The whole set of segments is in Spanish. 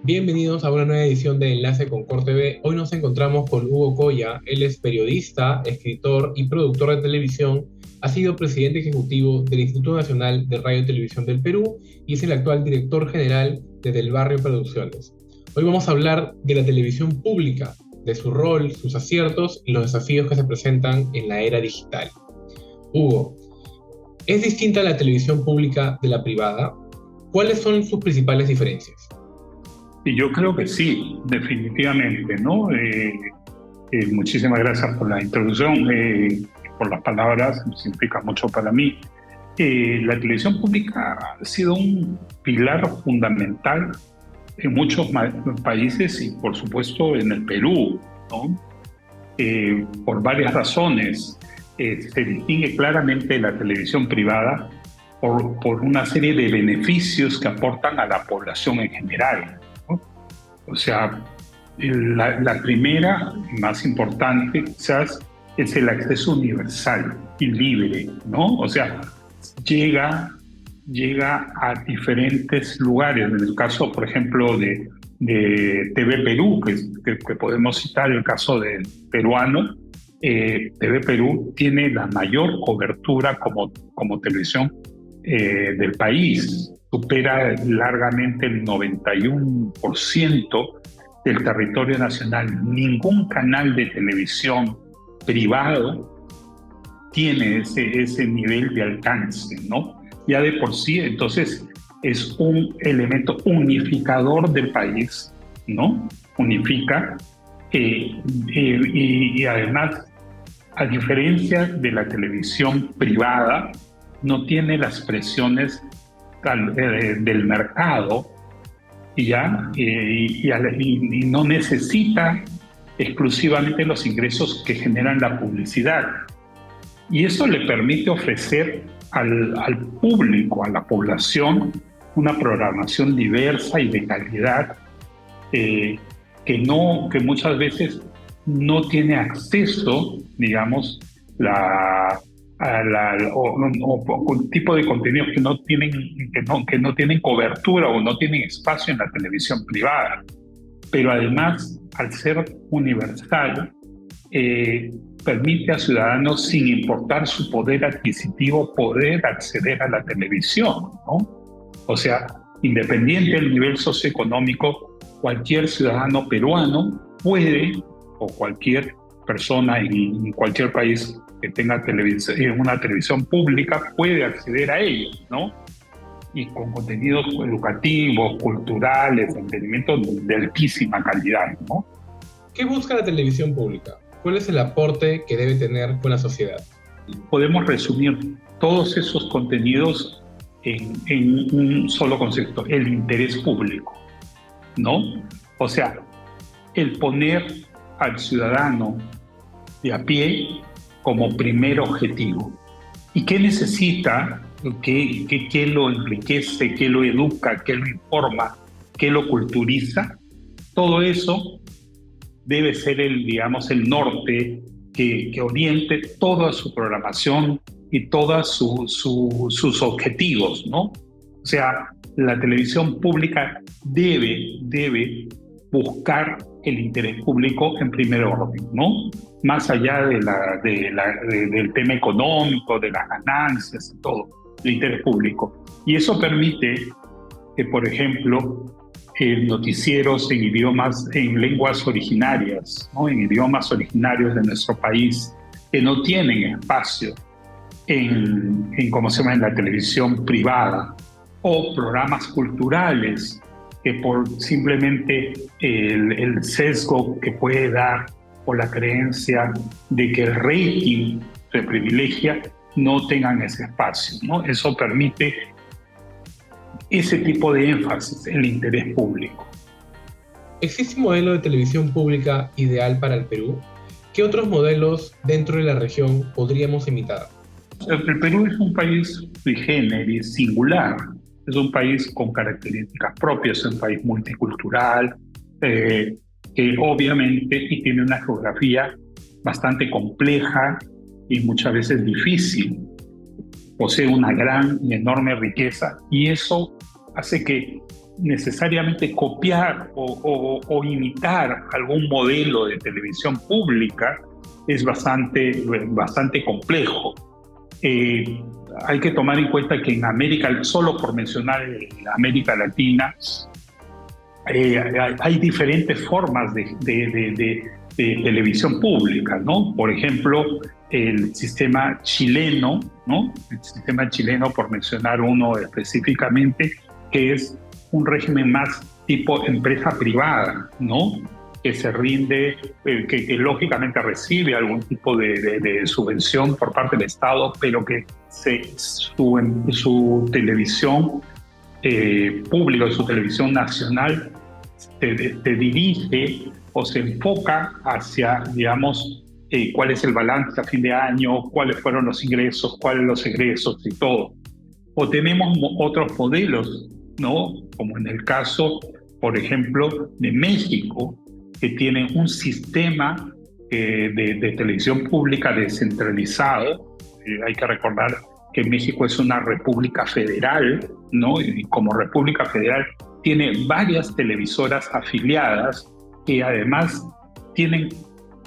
Bienvenidos a una nueva edición de Enlace con Cor TV. Hoy nos encontramos con Hugo Coya. Él es periodista, escritor y productor de televisión. Ha sido presidente ejecutivo del Instituto Nacional de Radio y Televisión del Perú y es el actual director general de Del Barrio Producciones. Hoy vamos a hablar de la televisión pública, de su rol, sus aciertos y los desafíos que se presentan en la era digital. Hugo, ¿es distinta la televisión pública de la privada? ¿Cuáles son sus principales diferencias? Y yo creo que sí, definitivamente, ¿no? Muchísimas gracias por la introducción, por las palabras, significa mucho para mí. La televisión pública ha sido un pilar fundamental en muchos países y, por supuesto, en el Perú, ¿no? Por varias razones. Se distingue claramente la televisión privada por una serie de beneficios que aportan a la población en general. O sea, la primera, más importante, quizás, es el acceso universal y libre, ¿no? O sea, llega a diferentes lugares. En el caso, por ejemplo, de TV Perú, que podemos citar el caso del peruano, TV Perú tiene la mayor cobertura como televisión del país. Supera largamente el 91% del territorio nacional. Ningún canal de televisión privado tiene ese nivel de alcance, ¿no? Ya de por sí, entonces, es un elemento unificador del país, ¿no? Unifica. Y además, a diferencia de la televisión privada, no tiene las presiones del mercado y no necesita exclusivamente los ingresos que generan la publicidad. Y eso le permite ofrecer al público, a la población, una programación diversa y de calidad que muchas veces no tiene acceso, digamos, o tipo de contenidos que no tienen cobertura o no tienen espacio en la televisión privada. Pero además, al ser universal, permite a ciudadanos, sin importar su poder adquisitivo, poder acceder a la televisión, ¿no? O sea, independiente del nivel socioeconómico, cualquier ciudadano peruano puede, o cualquier persona en cualquier país que tenga una televisión pública puede acceder a ellos, ¿no? Y con contenidos educativos, culturales, de entretenimiento de altísima calidad, ¿no? ¿Qué busca la televisión pública? ¿Cuál es el aporte que debe tener con la sociedad? Podemos resumir todos esos contenidos en un solo concepto: el interés público, ¿no? O sea, el poner al ciudadano de a pie como primer objetivo. ¿Y qué necesita? ¿Qué lo enriquece? ¿Qué lo educa? ¿Qué lo informa? ¿Qué lo culturiza? Todo eso debe ser el norte que oriente toda su programación y todos sus objetivos, ¿no? O sea, la televisión pública debe buscar el interés público en primer orden, ¿no? Más allá del tema económico, de las ganancias y todo, el interés público. Y eso permite que, por ejemplo, noticieros en lenguas originarias, ¿no? En idiomas originarios de nuestro país, que no tienen espacio en la televisión privada, o programas culturales que por simplemente el sesgo que puede dar o la creencia de que el rating se privilegia, no tengan ese espacio, ¿no? Eso permite ese tipo de énfasis, el interés público. ¿Existe un modelo de televisión pública ideal para el Perú? ¿Qué otros modelos dentro de la región podríamos imitar? El Perú es un país sui generis, singular. Es un país con características propias, es un país multicultural, que obviamente tiene una geografía bastante compleja y muchas veces difícil. Posee una gran y enorme riqueza, y eso hace que necesariamente copiar o imitar algún modelo de televisión pública es bastante complejo. Hay que tomar en cuenta que en América, solo por mencionar América Latina, hay diferentes formas de televisión pública, ¿no? Por ejemplo, el sistema chileno, ¿no? El sistema chileno, por mencionar uno específicamente, que es un régimen más tipo empresa privada, ¿no? Que se rinde, que lógicamente recibe algún tipo de subvención por parte del Estado, pero que su televisión pública, su televisión nacional, te dirige o se enfoca hacia, digamos, cuál es el balance a fin de año, cuáles fueron los ingresos, cuáles los egresos y todo. O tenemos otros modelos, ¿no? Como en el caso, por ejemplo, de México, que tiene un sistema de televisión pública descentralizado. Hay que recordar que México es una república federal, ¿no? Y como república federal tiene varias televisoras afiliadas que además tienen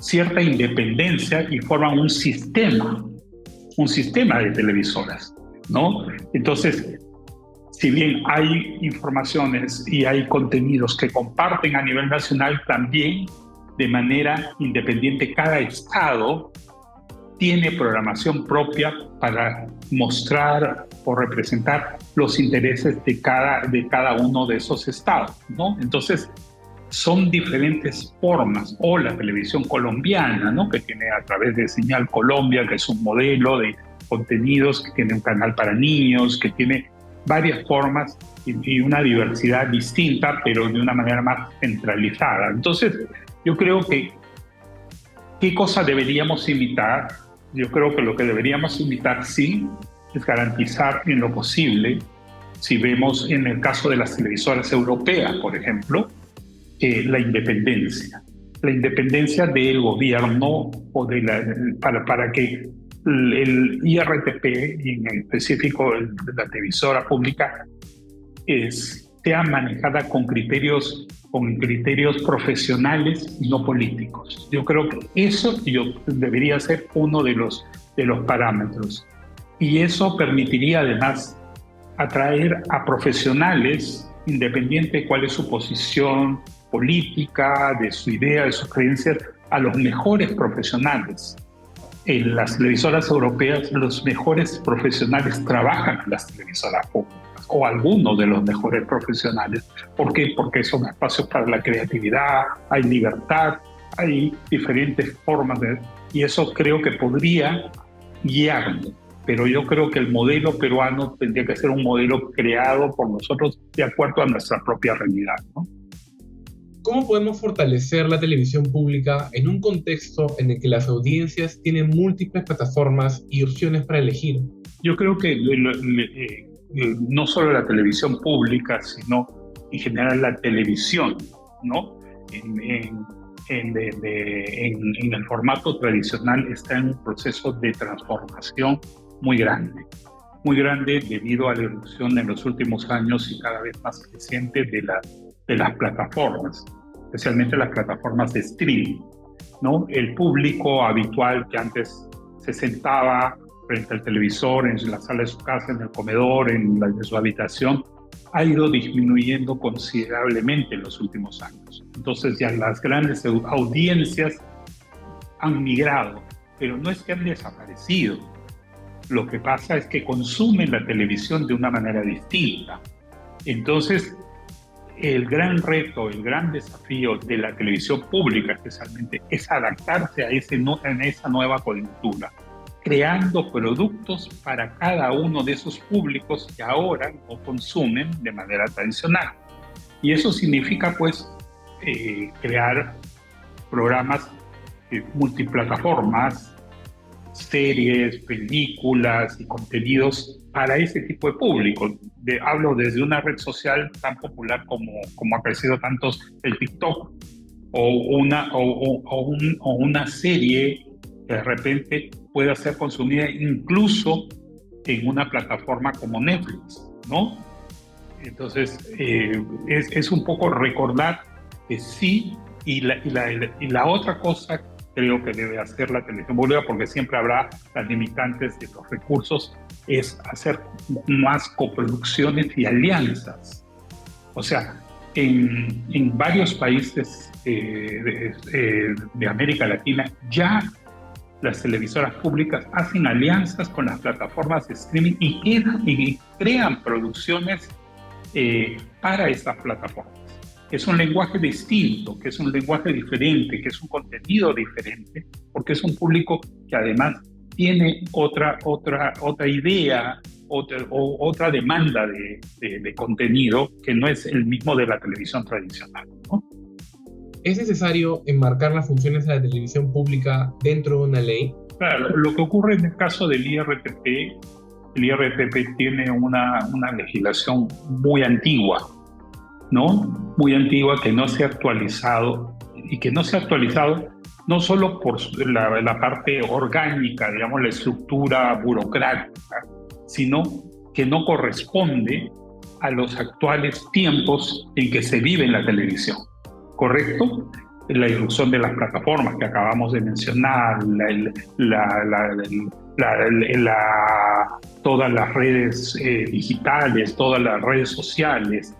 cierta independencia y forman un sistema de televisoras, ¿no? Entonces, si bien hay informaciones y hay contenidos que comparten a nivel nacional, también de manera independiente cada estado tiene programación propia para mostrar o representar los intereses de cada uno de esos estados, ¿no? Entonces, son diferentes formas. O la televisión colombiana, ¿no? Que tiene a través de Señal Colombia, que es un modelo de contenidos, que tiene un canal para niños, que tiene varias formas y una diversidad distinta, pero de una manera más centralizada. Entonces, yo creo que ¿qué cosa deberíamos imitar? Yo creo que lo que deberíamos imitar, sí, es garantizar en lo posible, si vemos en el caso de las televisoras europeas, por ejemplo, la independencia del gobierno o para que el IRTP, y en específico la televisora pública, sea manejada con criterios profesionales y no políticos. Yo creo que eso debería ser uno de los parámetros. Y eso permitiría además atraer a profesionales, independiente de cuál es su posición política, de su idea, de sus creencias, a los mejores profesionales. En las televisoras europeas, los mejores profesionales trabajan en las televisoras públicas, o algunos de los mejores profesionales. ¿Por qué? Porque son espacios para la creatividad, hay libertad, hay diferentes formas y eso creo que podría guiarnos. Pero yo creo que el modelo peruano tendría que ser un modelo creado por nosotros de acuerdo a nuestra propia realidad, ¿no? ¿Cómo podemos fortalecer la televisión pública en un contexto en el que las audiencias tienen múltiples plataformas y opciones para elegir? Yo creo que no solo la televisión pública, sino en general la televisión, ¿no? En el formato tradicional está en un proceso de transformación muy grande debido a la evolución en los últimos años y cada vez más creciente de las plataformas, especialmente las plataformas de streaming, ¿no? El público habitual que antes se sentaba frente al televisor en la sala de su casa, en el comedor, de su habitación, ha ido disminuyendo considerablemente en los últimos años. Entonces ya las grandes audiencias han migrado, pero no es que han desaparecido. Lo que pasa es que consumen la televisión de una manera distinta. Entonces, el gran reto, el gran desafío de la televisión pública especialmente es adaptarse a esa nueva coyuntura, creando productos para cada uno de esos públicos que ahora no consumen de manera tradicional. Y eso significa, pues, crear programas multiplataformas, series, películas y contenidos para ese tipo de público. Hablo desde una red social tan popular como ha crecido tanto el TikTok, o una serie que de repente pueda ser consumida incluso en una plataforma como Netflix, ¿no? Entonces, es un poco recordar que sí, y la otra cosa creo que debe hacer la televisión pública, porque siempre habrá las limitantes de los recursos, es hacer más coproducciones y alianzas. O sea, en varios países de América Latina ya las televisoras públicas hacen alianzas con las plataformas de streaming y crean producciones para esas plataformas. Es un lenguaje distinto, que es un lenguaje diferente, que es un contenido diferente, porque es un público que además tiene otra idea, otra demanda de contenido que no es el mismo de la televisión tradicional, ¿no? ¿Es necesario enmarcar las funciones de la televisión pública dentro de una ley? Claro, lo que ocurre en el caso del IRPP, el IRPP tiene una legislación muy antigua, ¿no? Muy antigua, que no se ha actualizado, y que no se ha actualizado no solo por la parte orgánica, digamos, la estructura burocrática, sino que no corresponde a los actuales tiempos en que se vive en la televisión, ¿correcto? La irrupción de las plataformas que acabamos de mencionar, todas las redes digitales, todas las redes sociales,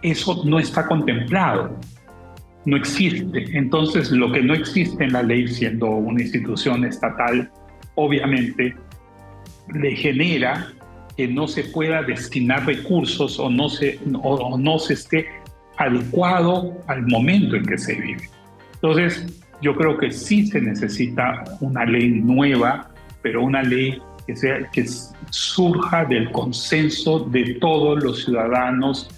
eso no está contemplado, no existe. Entonces, lo que no existe en la ley, siendo una institución estatal, obviamente le genera que no se pueda destinar recursos o no se esté adecuado al momento en que se vive. Entonces, yo creo que sí se necesita una ley nueva, pero una ley que surja del consenso de todos los ciudadanos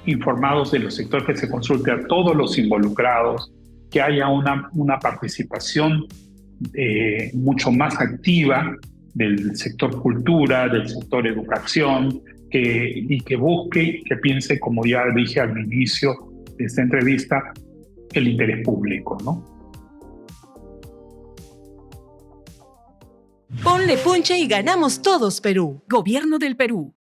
informados de los sectores, que se consulte a todos los involucrados, que haya una participación mucho más activa del sector cultura, del sector educación, y que busque, que piense, como ya dije al inicio de esta entrevista, el interés público, ¿no? Ponle punche y ganamos todos, Perú. Gobierno del Perú.